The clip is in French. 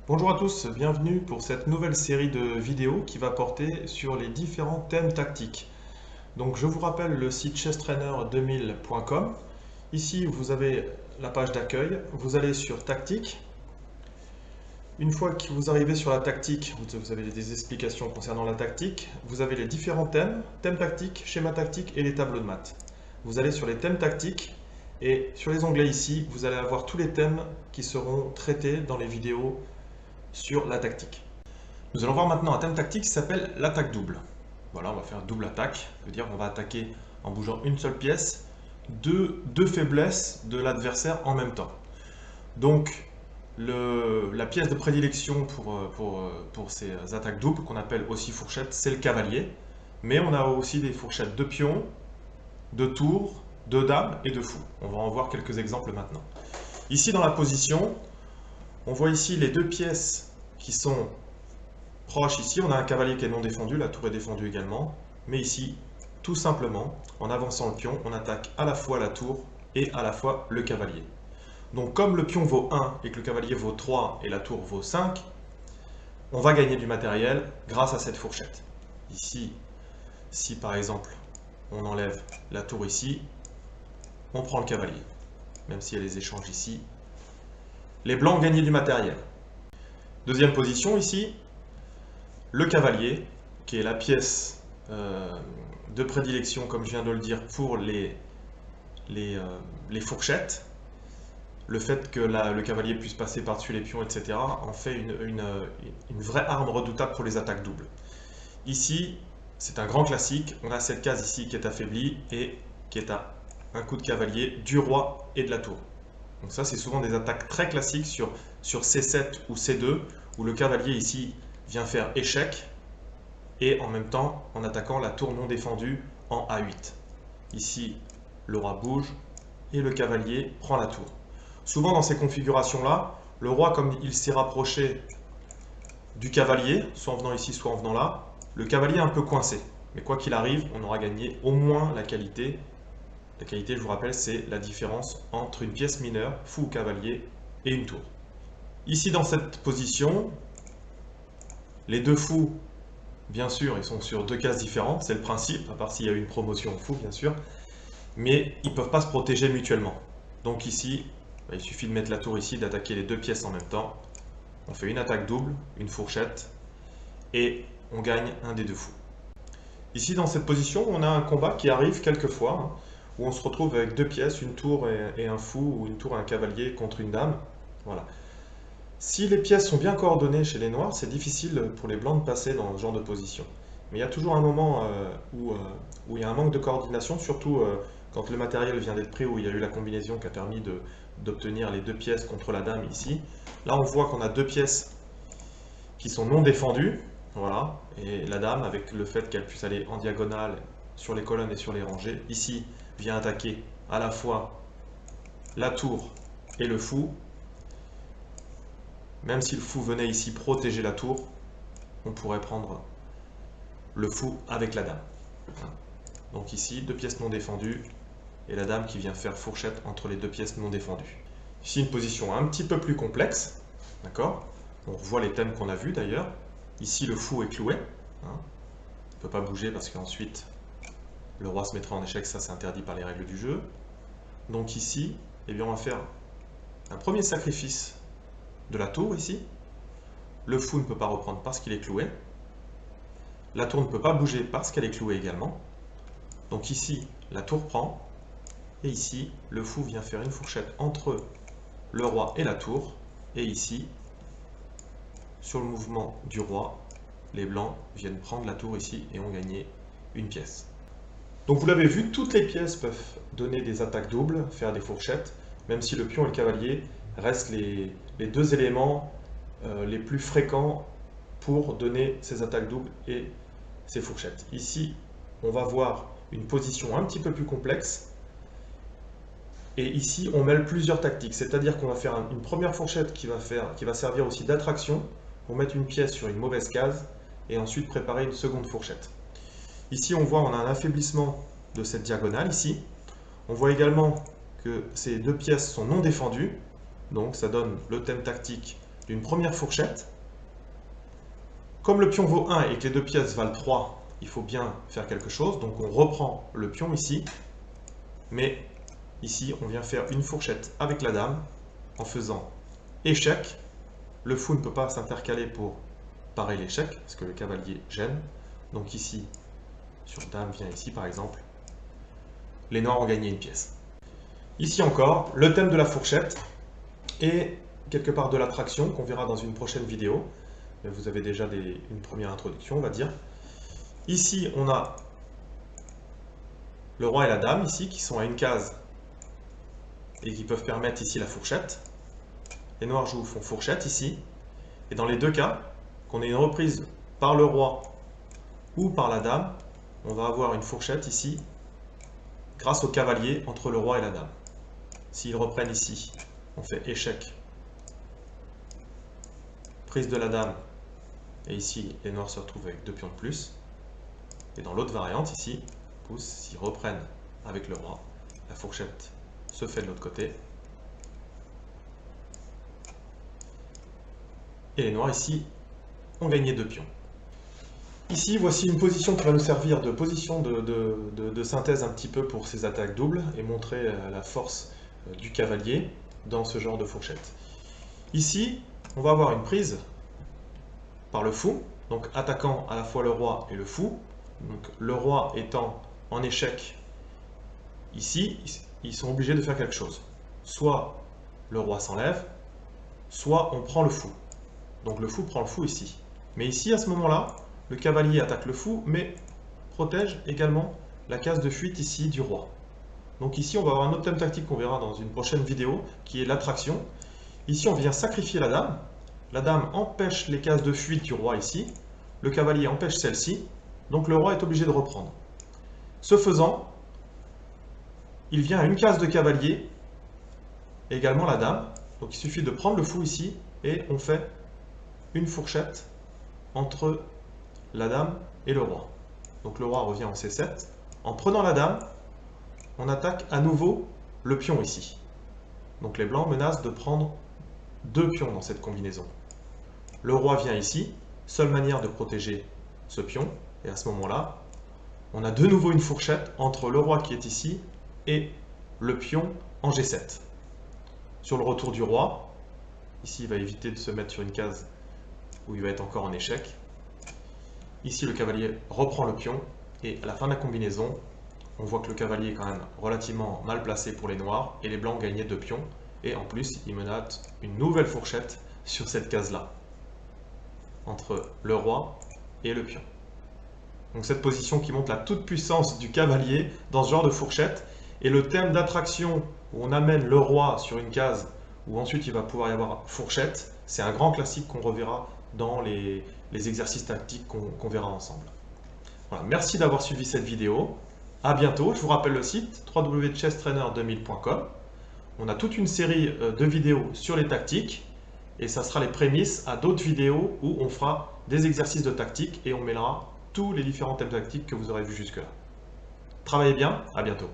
Bonjour à tous, bienvenue pour cette nouvelle série de vidéos qui va porter sur les différents thèmes tactiques. Donc je vous rappelle le site chesstrainer2000.com. Ici vous avez la page d'accueil, vous allez sur tactique. Une fois que vous arrivez sur la tactique, vous avez des explications concernant la tactique, vous avez les différents thèmes, thèmes tactiques, schéma tactique et les tableaux de maths. Vous allez sur les thèmes tactiques et sur les onglets ici, vous allez avoir tous les thèmes qui seront traités dans les vidéos sur la tactique. Nous allons voir maintenant un thème tactique qui s'appelle l'attaque double. Voilà, on va faire double attaque, ça veut dire qu'on va attaquer en bougeant une seule pièce, deux faiblesses de l'adversaire en même temps. Donc, la pièce de prédilection pour ces attaques doubles, qu'on appelle aussi fourchette, c'est le cavalier. Mais on a aussi des fourchettes de pion, de tour, de dame et de fou. On va en voir quelques exemples maintenant. Ici, dans la position, on voit ici les deux pièces qui sont proches. Ici, on a un cavalier qui est non défendu, la tour est défendue également. Mais ici, tout simplement, en avançant le pion, on attaque à la fois la tour et à la fois le cavalier. Donc comme le pion vaut 1 et que le cavalier vaut 3 et la tour vaut 5, on va gagner du matériel grâce à cette fourchette. Ici, si par exemple on enlève la tour ici, on prend le cavalier. Même s'il y a les échanges ici, les blancs ont gagné du matériel. Deuxième position ici, le cavalier, qui est la pièce de prédilection, comme je viens de le dire, pour les fourchettes. Le fait que le cavalier puisse passer par-dessus les pions, etc., en fait une vraie arme redoutable pour les attaques doubles. Ici, c'est un grand classique. On a cette case ici qui est affaiblie et qui est à un coup de cavalier du roi et de la tour. Donc ça, c'est souvent des attaques très classiques sur C7 ou C2, où le cavalier ici vient faire échec, et en même temps en attaquant la tour non défendue en A8. Ici, le roi bouge et le cavalier prend la tour. Souvent dans ces configurations-là, le roi, comme il s'est rapproché du cavalier, soit en venant ici, soit en venant là, le cavalier est un peu coincé. Mais quoi qu'il arrive, on aura gagné au moins la qualité. La qualité, je vous rappelle, c'est la différence entre une pièce mineure, fou ou cavalier, et une tour. Ici, dans cette position, les deux fous, bien sûr, ils sont sur deux cases différentes, c'est le principe, à part s'il y a eu une promotion fou, bien sûr, mais ils ne peuvent pas se protéger mutuellement. Donc ici, il suffit de mettre la tour ici, d'attaquer les deux pièces en même temps. On fait une attaque double, une fourchette, et on gagne un des deux fous. Ici, dans cette position, on a un combat qui arrive quelquefois, où on se retrouve avec deux pièces, une tour et un fou, ou une tour et un cavalier contre une dame. Voilà. Si les pièces sont bien coordonnées chez les noirs, c'est difficile pour les blancs de passer dans ce genre de position. Mais il y a toujours un moment où il y a un manque de coordination, surtout quand le matériel vient d'être pris, où il y a eu la combinaison qui a permis d'obtenir les deux pièces contre la dame ici. Là, on voit qu'on a deux pièces qui sont non défendues, voilà, et la dame, avec le fait qu'elle puisse aller en diagonale sur les colonnes et sur les rangées, ici, vient attaquer à la fois la tour et le fou. Même si le fou venait ici protéger la tour, on pourrait prendre le fou avec la dame. Donc ici, deux pièces non défendues, et la dame qui vient faire fourchette entre les deux pièces non défendues. Ici, une position un petit peu plus complexe, d'accord? On revoit les thèmes qu'on a vus d'ailleurs. Ici, le fou est cloué. Il ne peut pas bouger parce qu'ensuite, le roi se mettra en échec. Ça, c'est interdit par les règles du jeu. Donc ici, eh bien, on va faire un premier sacrifice de la tour ici. Le fou ne peut pas reprendre parce qu'il est cloué. La tour ne peut pas bouger parce qu'elle est clouée également. Donc ici, la tour prend. Et ici, le fou vient faire une fourchette entre le roi et la tour. Et ici, sur le mouvement du roi, les blancs viennent prendre la tour ici et ont gagné une pièce. Donc vous l'avez vu, toutes les pièces peuvent donner des attaques doubles, faire des fourchettes, même si le pion et le cavalier restent les deux éléments les plus fréquents pour donner ces attaques doubles et ces fourchettes. Ici, on va voir une position un petit peu plus complexe. Et ici, on mêle plusieurs tactiques, c'est-à-dire qu'on va faire une première fourchette qui va servir aussi d'attraction pour mettre une pièce sur une mauvaise case et ensuite préparer une seconde fourchette. Ici, on voit on a un affaiblissement de cette diagonale ici. On voit également que ces deux pièces sont non défendues, donc ça donne le thème tactique d'une première fourchette. Comme le pion vaut 1 et que les deux pièces valent 3, il faut bien faire quelque chose. Donc on reprend le pion ici, mais ici on vient faire une fourchette avec la dame en faisant échec. Le fou ne peut pas s'intercaler pour parer l'échec, parce que le cavalier gêne. Donc ici, sur dame vient ici par exemple, les noirs ont gagné une pièce. Ici encore, le thème de la fourchette et quelque part de l'attraction qu'on verra dans une prochaine vidéo. Vous avez déjà une première introduction, on va dire. Ici, on a le roi et la dame, ici, qui sont à une case et qui peuvent permettre ici la fourchette. Les noirs font fourchette ici. Et dans les deux cas, qu'on ait une reprise par le roi ou par la dame, on va avoir une fourchette ici grâce au cavalier entre le roi et la dame. S'ils reprennent ici, on fait échec, prise de la dame, et ici les noirs se retrouvent avec 2 pions de plus. Et dans l'autre variante ici, s'ils reprennent avec le roi, la fourchette se fait de l'autre côté. Et les noirs ici ont gagné 2 pions. Ici, voici une position qui va nous servir de position de synthèse un petit peu pour ces attaques doubles et montrer la force du cavalier dans ce genre de fourchette. Ici, on va avoir une prise par le fou, donc attaquant à la fois le roi et le fou. Donc le roi étant en échec, ici, ils sont obligés de faire quelque chose. Soit le roi s'enlève, soit on prend le fou. Donc le fou prend le fou ici. Mais ici, à ce moment-là, le cavalier attaque le fou, mais protège également la case de fuite ici du roi. Donc ici, on va avoir un autre thème tactique qu'on verra dans une prochaine vidéo, qui est l'attraction. Ici, on vient sacrifier la dame. La dame empêche les cases de fuite du roi ici. Le cavalier empêche celle-ci. Donc le roi est obligé de reprendre. Ce faisant, il vient à une case de cavalier, et également la dame. Donc il suffit de prendre le fou ici, et on fait une fourchette entre la dame et le roi. Donc le roi revient en C7. En prenant la dame, on attaque à nouveau le pion ici. Donc les blancs menacent de prendre 2 pions dans cette combinaison. Le roi vient ici, seule manière de protéger ce pion, et à ce moment-là, on a de nouveau une fourchette entre le roi qui est ici et le pion en G7. Sur le retour du roi, ici il va éviter de se mettre sur une case où il va être encore en échec. Ici le cavalier reprend le pion, et à la fin de la combinaison, on voit que le cavalier est quand même relativement mal placé pour les noirs, et les blancs ont gagné 2 pions, et en plus il menacent une nouvelle fourchette sur cette case-là, entre le roi et le pion. Donc cette position qui montre la toute-puissance du cavalier dans ce genre de fourchette, et le thème d'attraction où on amène le roi sur une case, où ensuite il va pouvoir y avoir fourchette, c'est un grand classique qu'on reverra dans les exercices tactiques qu'on verra ensemble. Voilà, merci d'avoir suivi cette vidéo. À bientôt. Je vous rappelle le site www.chesstrainer2000.com. On a toute une série de vidéos sur les tactiques et ça sera les prémices à d'autres vidéos où on fera des exercices de tactique et on mêlera tous les différents thèmes tactiques que vous aurez vus jusque-là. Travaillez bien, à bientôt.